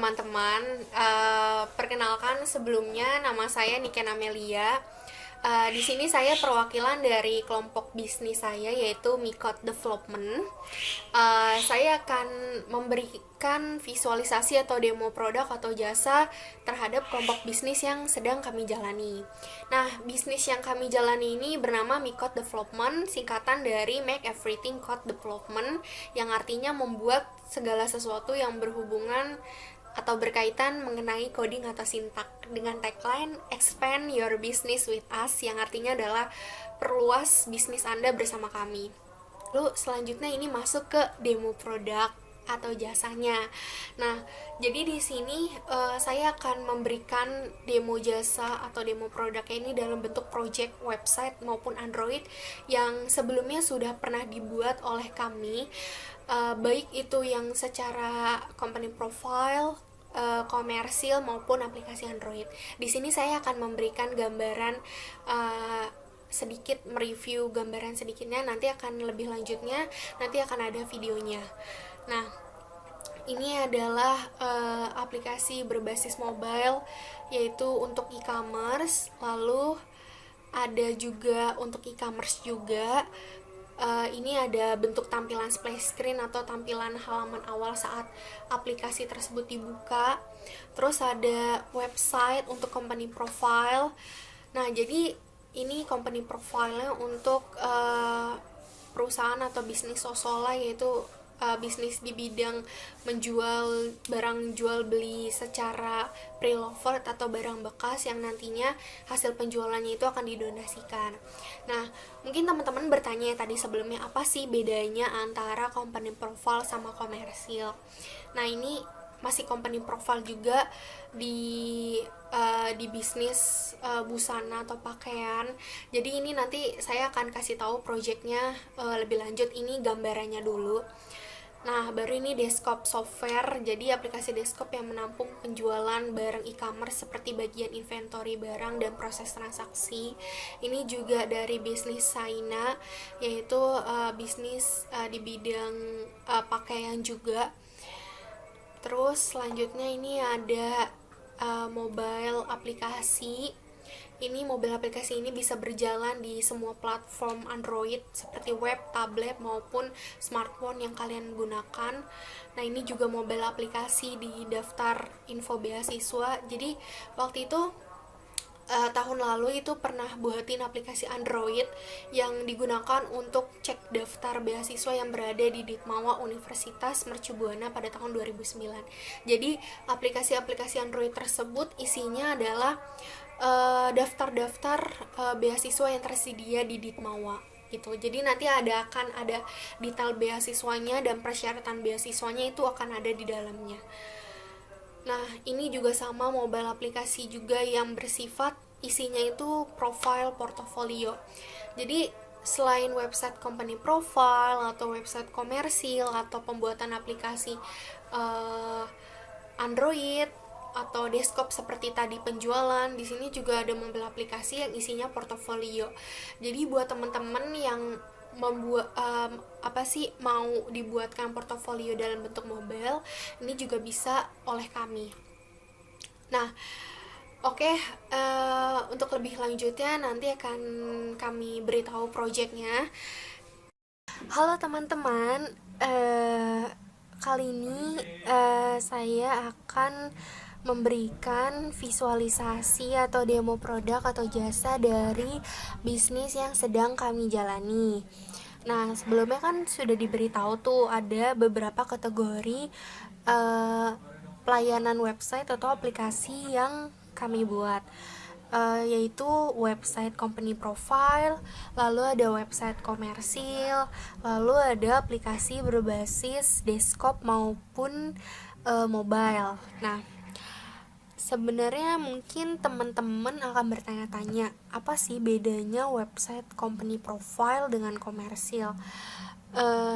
teman-teman. Perkenalkan sebelumnya nama saya Niken Amelia. Di sini saya perwakilan dari kelompok bisnis saya yaitu Mikot Development. Saya akan memberikan visualisasi atau demo produk atau jasa terhadap kelompok bisnis yang sedang kami jalani. Nah, bisnis yang kami jalani ini bernama Mikot Development, singkatan dari Make Everything Code Development, yang artinya membuat segala sesuatu yang berhubungan atau berkaitan mengenai coding atau sintak, dengan tagline Expand Your Business with Us, yang artinya adalah perluas bisnis Anda bersama kami. Lalu selanjutnya ini masuk ke demo produk atau jasanya. Nah, jadi di sini saya akan memberikan demo jasa atau demo produknya ini dalam bentuk project website maupun Android yang sebelumnya sudah pernah dibuat oleh kami, baik itu yang secara company profile, komersil maupun aplikasi Android. Di sini saya akan memberikan gambaran, sedikit mereview gambaran sedikitnya, nanti akan lebih lanjutnya, nanti akan ada videonya. Nah, ini adalah aplikasi berbasis mobile, yaitu untuk e-commerce, lalu ada juga untuk e-commerce juga. Ini ada bentuk tampilan splash screen atau tampilan halaman awal saat aplikasi tersebut dibuka. Terus ada website untuk company profile. Nah, jadi ini company profile-nya untuk perusahaan atau bisnis sosola, yaitu bisnis di bidang menjual barang jual beli secara pre-loved atau barang bekas yang nantinya hasil penjualannya itu akan didonasikan. Nah, mungkin teman-teman bertanya tadi sebelumnya, apa sih bedanya antara company profile sama komersil? Nah, ini masih company profile juga di bisnis busana atau pakaian. Jadi ini nanti saya akan kasih tahu projectnya lebih lanjut. Ini gambarannya dulu. Nah, baru ini desktop software, jadi aplikasi desktop yang menampung penjualan barang e-commerce seperti bagian inventory barang dan proses transaksi. Ini juga dari bisnis Saina, yaitu bisnis di bidang pakaian juga. Terus selanjutnya ini ada mobile aplikasi. Ini mobile aplikasi ini bisa berjalan di semua platform Android seperti web, tablet maupun smartphone yang kalian gunakan. Nah, ini juga mobile aplikasi di daftar info beasiswa. Jadi waktu itu tahun lalu itu pernah buatin aplikasi Android yang digunakan untuk cek daftar beasiswa yang berada di Ditmawa Universitas Mercu Buana pada tahun 2009. Jadi aplikasi-aplikasi Android tersebut isinya adalah daftar-daftar beasiswa yang tersedia di Ditmawa gitu. Jadi nanti akan ada detail beasiswanya dan persyaratan beasiswanya itu akan ada di dalamnya. Nah, ini juga sama mobile aplikasi juga yang bersifat isinya itu profile portofolio. Jadi selain website company profile atau website komersil atau pembuatan aplikasi Android atau desktop seperti tadi penjualan, di sini juga ada mobile aplikasi yang isinya portofolio. Jadi buat teman-teman yang membuat mau dibuatkan portofolio dalam bentuk mobile, ini juga bisa oleh kami. Nah, oke, untuk lebih lanjutnya nanti akan kami beritahu projectnya. Halo teman-teman, kali ini saya akan memberikan visualisasi atau demo produk atau jasa dari bisnis yang sedang kami jalani. Nah, sebelumnya kan sudah diberitahu tuh ada beberapa kategori pelayanan website atau aplikasi yang kami buat, yaitu website company profile, lalu ada website komersil, lalu ada aplikasi berbasis desktop maupun mobile. Nah, sebenarnya mungkin teman-teman akan bertanya-tanya, apa sih bedanya website company profile dengan komersil?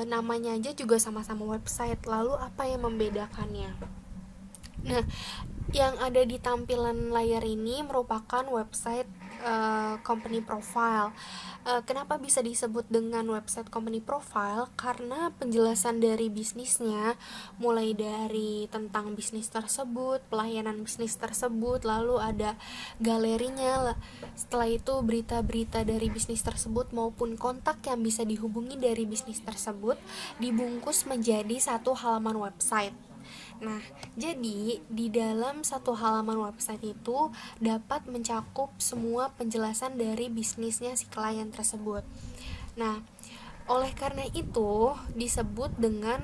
Namanya aja juga sama-sama website, lalu apa yang membedakannya? Nah, yang ada di tampilan layar ini merupakan website company profile. Kenapa bisa disebut dengan website company profile? Karena penjelasan dari bisnisnya, mulai dari tentang bisnis tersebut, pelayanan bisnis tersebut, lalu ada galerinya. Setelah itu berita-berita dari bisnis tersebut maupun kontak yang bisa dihubungi dari bisnis tersebut dibungkus menjadi satu halaman website. Nah, jadi di dalam satu halaman website itu dapat mencakup semua penjelasan dari bisnisnya si klien tersebut. Nah, oleh karena itu disebut dengan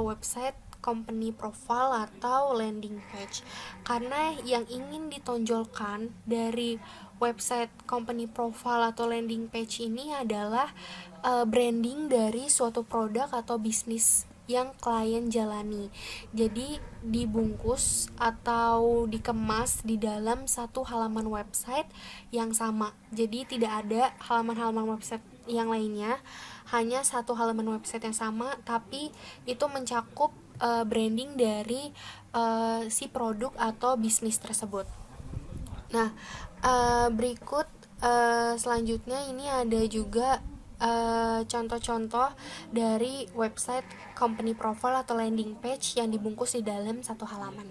website company profile atau landing page. Karena yang ingin ditonjolkan dari website company profile atau landing page ini adalah branding dari suatu produk atau bisnis yang klien jalani. Jadi dibungkus atau dikemas di dalam satu halaman website yang sama. Jadi tidak ada halaman-halaman website yang lainnya, hanya satu halaman website yang sama, tapi itu mencakup branding dari si produk atau bisnis tersebut. Nah, berikut selanjutnya ini ada juga contoh-contoh dari website company profile atau landing page yang dibungkus di dalam satu halaman.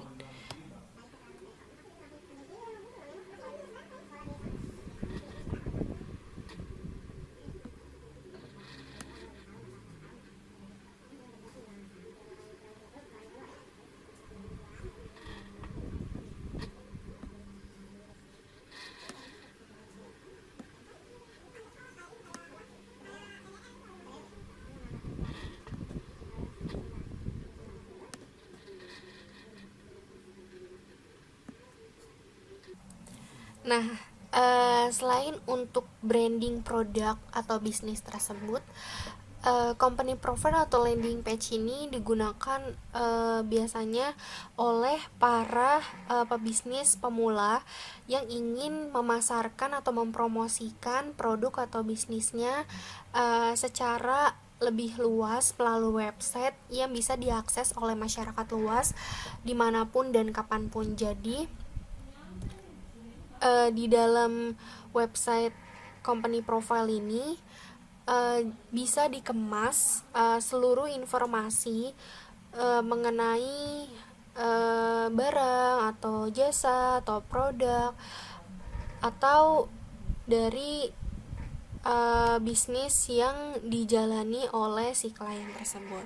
Nah, selain untuk branding produk atau bisnis tersebut, company profile atau landing page ini digunakan biasanya oleh para pebisnis pemula yang ingin memasarkan atau mempromosikan produk atau bisnisnya secara lebih luas melalui website yang bisa diakses oleh masyarakat luas dimanapun dan kapanpun. Jadi di dalam website company profile ini bisa dikemas seluruh informasi mengenai barang atau jasa atau produk atau dari bisnis yang dijalani oleh si klien tersebut.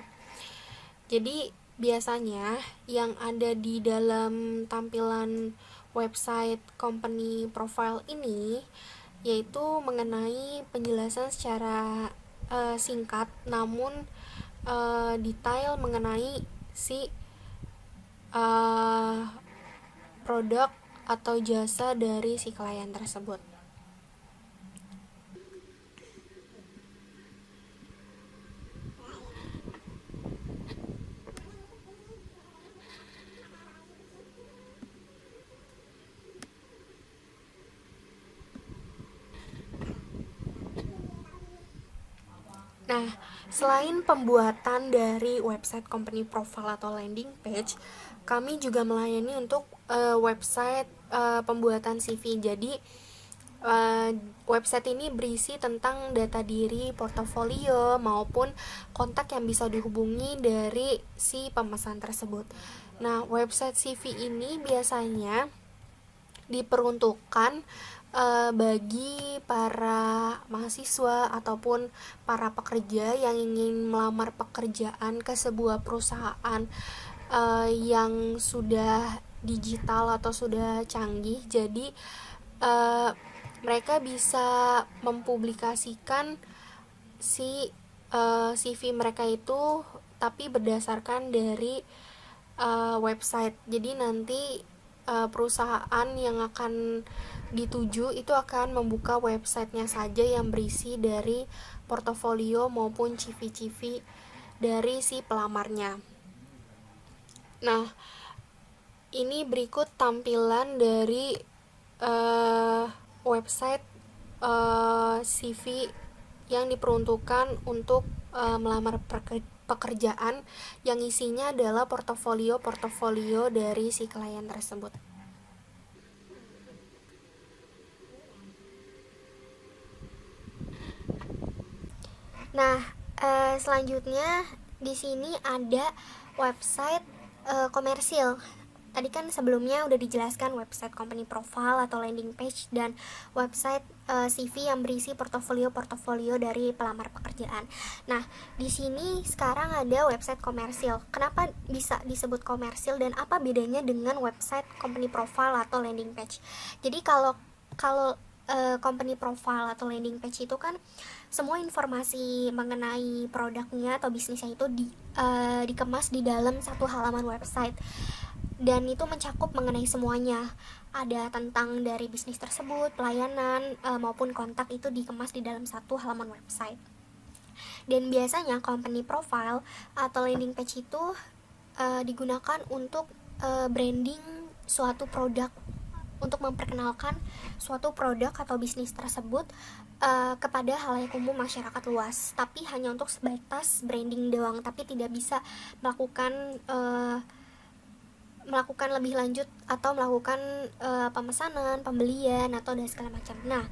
Jadi biasanya yang ada di dalam tampilan website company profile ini yaitu mengenai penjelasan secara singkat namun detail mengenai si produk atau jasa dari si klien tersebut. Nah, selain pembuatan dari website company profile atau landing page, kami juga melayani untuk website pembuatan CV. Jadi website ini berisi tentang data diri, portofolio maupun kontak yang bisa dihubungi dari si pemesan tersebut. Nah, website CV ini biasanya diperuntukkan bagi para mahasiswa ataupun para pekerja yang ingin melamar pekerjaan ke sebuah perusahaan yang sudah digital atau sudah canggih. Jadi mereka bisa mempublikasikan si CV mereka itu tapi berdasarkan dari website. Jadi nanti perusahaan yang akan dituju itu akan membuka websitenya saja yang berisi dari portofolio maupun CV-CV dari si pelamarnya. Nah, ini berikut tampilan dari website CV yang diperuntukkan untuk melamar pekerjaan yang isinya adalah portofolio dari si klien tersebut. Nah, selanjutnya di sini ada website komersil. Tadi kan sebelumnya udah dijelaskan website company profile atau landing page dan website CV yang berisi portofolio dari pelamar pekerjaan. Nah, di sini sekarang ada website komersil. Kenapa bisa disebut komersil dan apa bedanya dengan website company profile atau landing page? Jadi kalau kalau company profile atau landing page itu kan semua informasi mengenai produknya atau bisnisnya itu dikemas di dalam satu halaman website, dan itu mencakup mengenai semuanya. Ada tentang dari bisnis tersebut, pelayanan maupun kontak, itu dikemas di dalam satu halaman website. Dan biasanya company profile atau landing page itu digunakan untuk branding suatu produk, untuk memperkenalkan suatu produk atau bisnis tersebut kepada halayak umum masyarakat luas, tapi hanya untuk sebatas branding doang, tapi tidak bisa melakukan lebih lanjut atau melakukan pemesanan, pembelian atau dan segala macam. Nah,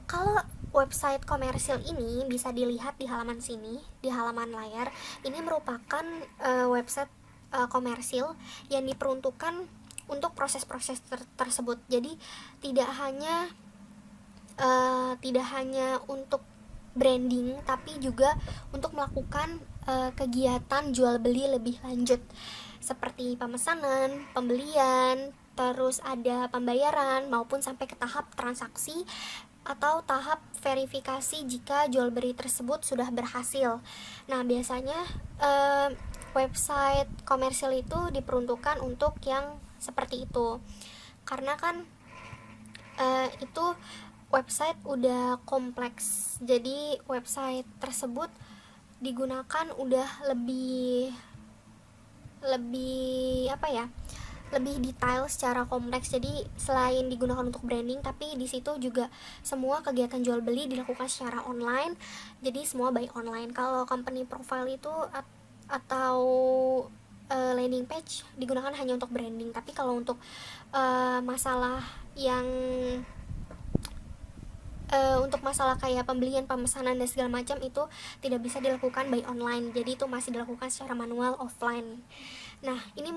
kalau website komersil ini bisa dilihat di halaman sini, di halaman layar. Ini merupakan website komersil yang diperuntukkan untuk proses-proses tersebut. Jadi tidak hanya untuk branding, tapi juga untuk melakukan kegiatan jual beli lebih lanjut, seperti pemesanan, pembelian, terus ada pembayaran maupun sampai ke tahap transaksi atau tahap verifikasi jika jual beli tersebut sudah berhasil. Nah, biasanya website komersil itu diperuntukkan untuk yang seperti itu, karena kan itu website udah kompleks, jadi website tersebut digunakan udah lebih lebih detail secara kompleks. Jadi selain digunakan untuk branding, tapi di situ juga semua kegiatan jual beli dilakukan secara online, jadi semua by online. Kalau company profile itu atau landing page digunakan hanya untuk branding, tapi kalau untuk masalah yang untuk masalah kayak pembelian, pemesanan dan segala macam itu tidak bisa dilakukan by online, jadi itu masih dilakukan secara manual offline. Nah, ini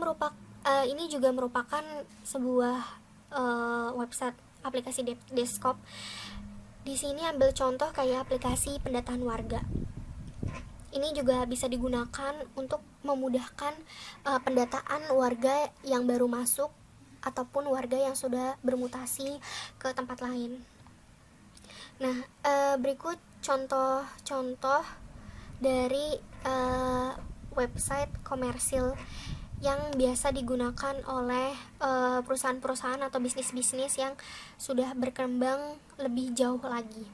juga merupakan sebuah website aplikasi desktop. Di sini ambil contoh kayak aplikasi pendataan warga. Ini juga bisa digunakan untuk memudahkan pendataan warga yang baru masuk ataupun warga yang sudah bermutasi ke tempat lain. Nah, berikut contoh-contoh dari website komersil yang biasa digunakan oleh perusahaan-perusahaan atau bisnis-bisnis yang sudah berkembang lebih jauh lagi.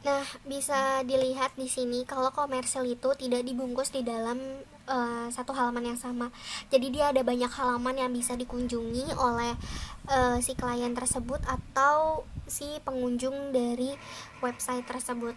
Nah, bisa dilihat di sini kalau komersil itu tidak dibungkus di dalam satu halaman yang sama. Jadi dia ada banyak halaman yang bisa dikunjungi oleh si klien tersebut atau si pengunjung dari website tersebut.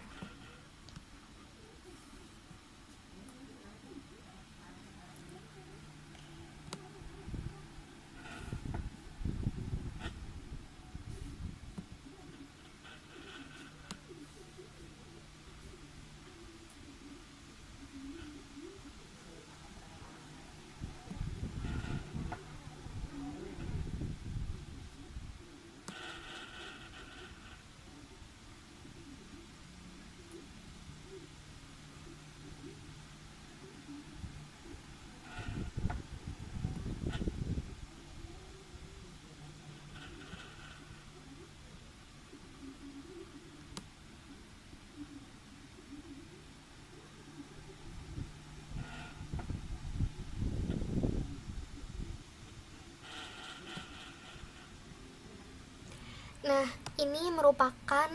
Nah, ini merupakan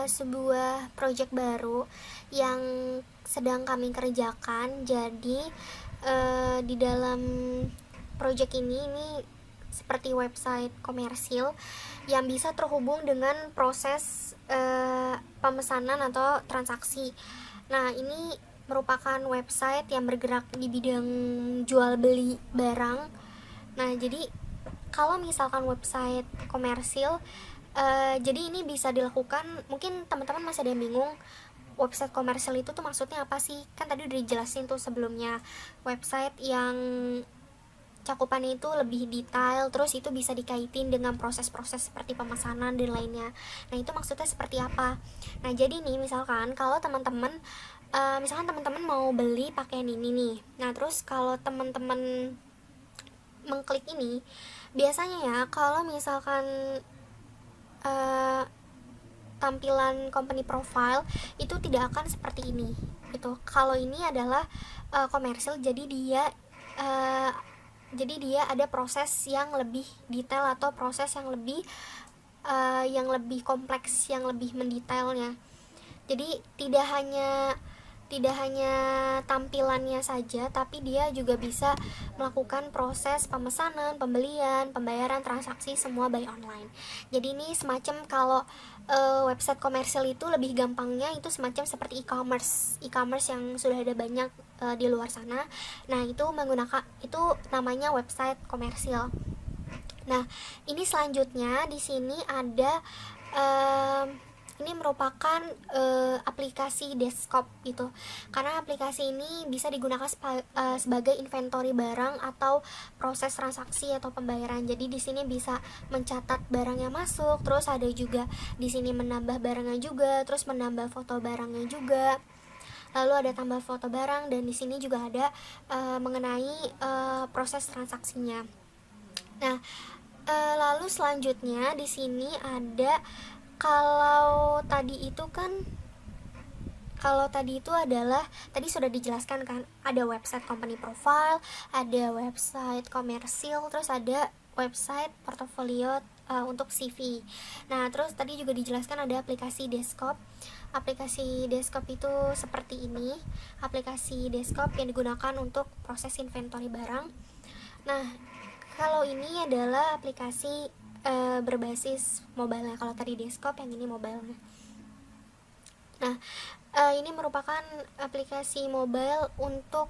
sebuah proyek baru yang sedang kami kerjakan. Jadi di dalam proyek ini seperti website komersil yang bisa terhubung dengan proses pemesanan atau transaksi. Nah, ini merupakan website yang bergerak di bidang jual beli barang. Nah, jadi kalau misalkan website komersil, jadi ini bisa dilakukan, mungkin teman-teman masih ada yang bingung website komersil itu tuh maksudnya apa sih? Kan tadi udah dijelasin tuh sebelumnya, website yang cakupannya itu lebih detail, terus itu bisa dikaitin dengan proses-proses seperti pemesanan dan lainnya. Nah, itu maksudnya seperti apa? Nah, jadi nih misalkan kalau teman-teman misalkan teman-teman mau beli pakaian ini nih. Nah, terus kalau teman-teman mengklik ini, biasanya ya kalau misalkan tampilan company profile itu tidak akan seperti ini gitu. Kalau ini adalah komersil, uh, jadi dia ada proses yang lebih detail atau proses yang lebih kompleks, yang lebih mendetailnya. Jadi tidak hanya tampilannya saja, tapi dia juga bisa melakukan proses pemesanan, pembelian, pembayaran, transaksi semua by online. Jadi ini semacam kalau website komersil itu lebih gampangnya itu semacam seperti e-commerce yang sudah ada banyak di luar sana. Nah, itu namanya website komersil. Nah, ini selanjutnya di sini ada ini merupakan aplikasi desktop gitu. Karena aplikasi ini bisa digunakan sebagai inventory barang atau proses transaksi atau pembayaran. Jadi di sini bisa mencatat barang yang masuk, terus ada juga di sini menambah barangnya juga, terus menambah foto barangnya juga. Lalu ada tambah foto barang, dan di sini juga ada mengenai proses transaksinya. Nah, lalu selanjutnya di sini ada, kalau tadi itu adalah tadi sudah dijelaskan kan, ada website company profile, ada website komersil, terus ada website portofolio untuk CV. Nah, terus tadi juga dijelaskan ada aplikasi desktop. Aplikasi desktop itu seperti ini, aplikasi desktop yang digunakan untuk proses inventory barang. Nah, kalau ini adalah aplikasi berbasis mobile. Kalau tadi desktop, yang ini mobile. Nah, ini merupakan aplikasi mobile untuk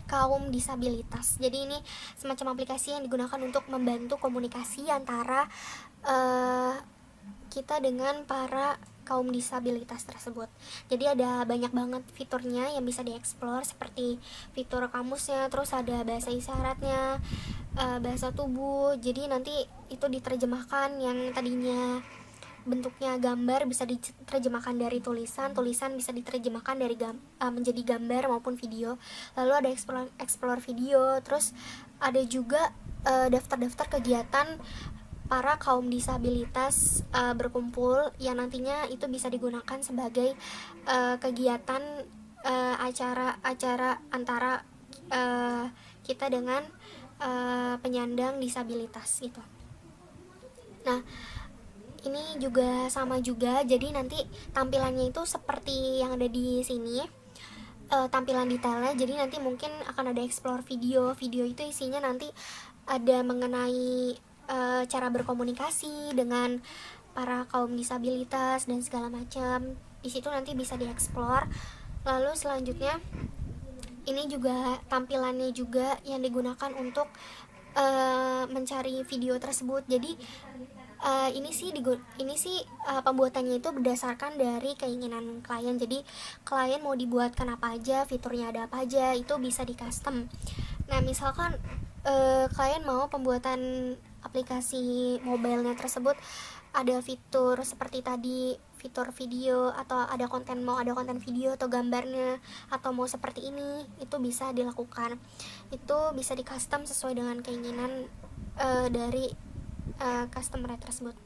kaum disabilitas. Jadi ini semacam aplikasi yang digunakan untuk membantu komunikasi antara kita dengan para kaum disabilitas tersebut. Jadi ada banyak banget fiturnya yang bisa dieksplor, seperti fitur kamusnya, terus ada bahasa isyaratnya, bahasa tubuh. Jadi nanti itu diterjemahkan, yang tadinya bentuknya gambar bisa diterjemahkan dari tulisan bisa diterjemahkan dari menjadi gambar maupun video. Lalu ada explore video, terus ada juga daftar-daftar kegiatan para kaum disabilitas berkumpul, yang nantinya itu bisa digunakan sebagai kegiatan acara-acara antara kita dengan penyandang disabilitas itu. Nah, ini juga sama juga, jadi nanti tampilannya itu seperti yang ada di sini, tampilan detailnya. Jadi nanti mungkin akan ada explore video itu isinya nanti ada mengenai cara berkomunikasi dengan para kaum disabilitas dan segala macam. Di situ nanti bisa dieksplor. Lalu selanjutnya ini juga tampilannya juga yang digunakan untuk mencari video tersebut. Jadi ini sih pembuatannya itu berdasarkan dari keinginan klien. Jadi klien mau dibuatkan apa aja, fiturnya ada apa aja, itu bisa di custom. Nah, misalkan klien mau pembuatan aplikasi mobilenya tersebut ada fitur seperti tadi, fitur video, atau mau ada konten video atau gambarnya, atau mau seperti ini, itu bisa dilakukan. Itu bisa di custom sesuai dengan keinginan dari customer tersebut.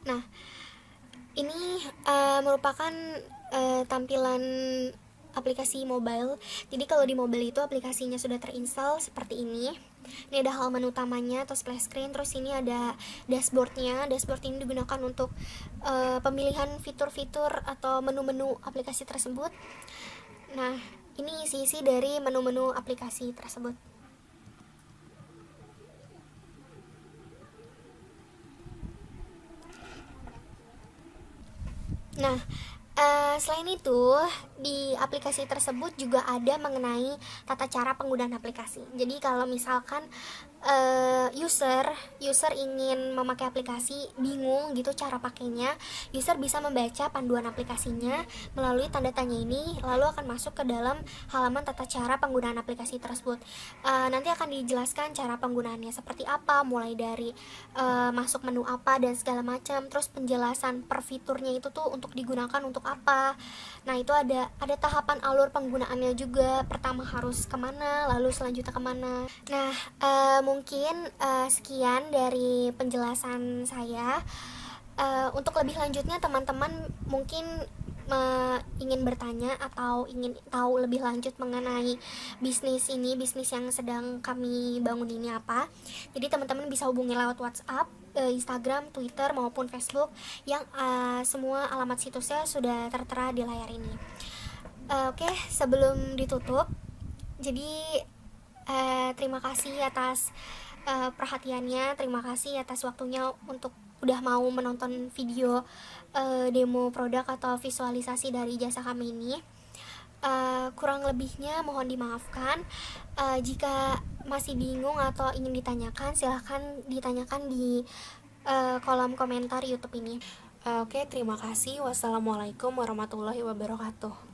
Nah, ini merupakan tampilan aplikasi mobile. Jadi kalau di mobile itu aplikasinya sudah terinstall seperti ini. Ini ada halaman utamanya atau splash screen, terus ini ada dashboardnya. Dashboard ini digunakan untuk pemilihan fitur-fitur atau menu-menu aplikasi tersebut. Nah, ini isi-isi dari menu-menu aplikasi tersebut. Nah, selain itu, di aplikasi tersebut juga ada mengenai tata cara penggunaan aplikasi. Jadi kalau misalkan user ingin memakai aplikasi, bingung gitu cara pakainya, user bisa membaca panduan aplikasinya melalui tanda tanya ini, lalu akan masuk ke dalam halaman tata cara penggunaan aplikasi tersebut. Nanti akan dijelaskan cara penggunaannya seperti apa, mulai dari masuk menu apa dan segala macam, terus penjelasan per fiturnya itu tuh untuk digunakan untuk apa. Nah, itu ada tahapan alur penggunaannya juga. Pertama harus kemana, lalu selanjutnya kemana. Nah, mungkin sekian dari penjelasan saya. Untuk lebih lanjutnya teman-teman mungkin ingin bertanya atau ingin tahu lebih lanjut mengenai bisnis yang sedang kami bangun ini apa, jadi teman-teman bisa hubungi lewat WhatsApp, Instagram, Twitter maupun Facebook yang semua alamat situsnya sudah tertera di layar ini. Oke, sebelum ditutup, jadi terima kasih atas perhatiannya, terima kasih atas waktunya untuk udah mau menonton video demo produk atau visualisasi dari jasa kami ini. Kurang lebihnya mohon dimaafkan. Jika masih bingung atau ingin ditanyakan, silahkan ditanyakan di kolom komentar YouTube ini. Oke, terima kasih. Wassalamualaikum warahmatullahi wabarakatuh.